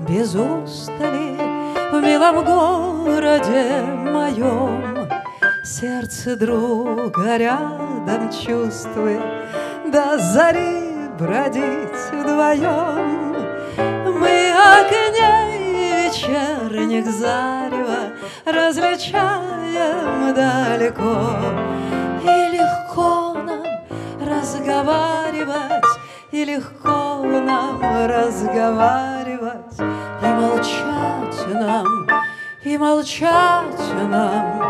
без устали в милом городе моем. Сердце друга рядом чувствует, до зари бродить вдвоем. Мы огней вечерних зарева различаем далеко, и легко нам разговаривать, и легко нам разговаривать, и молчать нам, и молчать нам,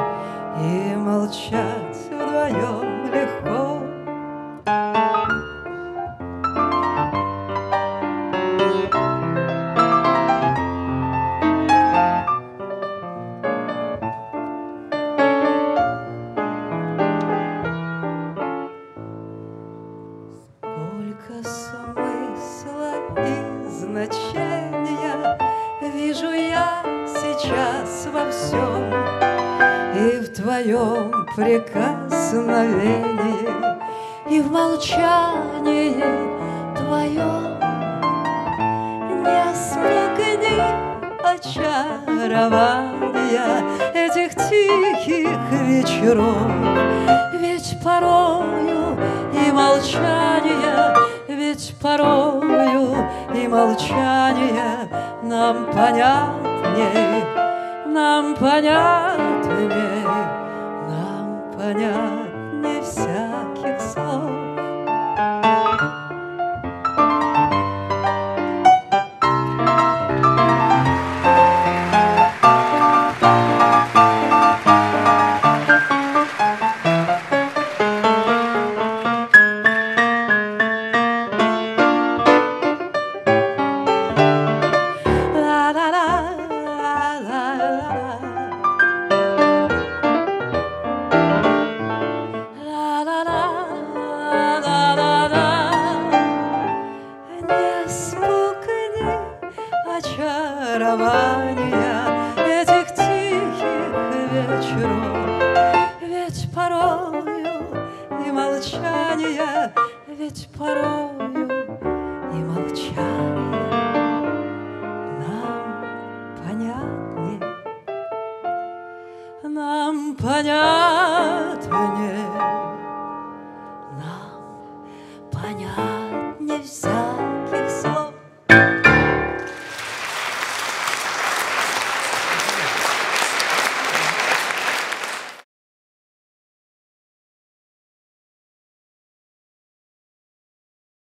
и молчать вдвоем легко. Сколько смысла и значения вижу я сейчас во всем, и в твоем прикосновении, и в молчании твоем. Не спугни очарования этих тихих вечеров, ведь порою и молчание, ведь порою и молчание нам понятней, нам понятней, нам понятней всяких слов. Очарования этих тихих вечеров, ведь порою и молчание, ведь порою и молчание нам понятнее, нам понятнее, нам понятнее вся.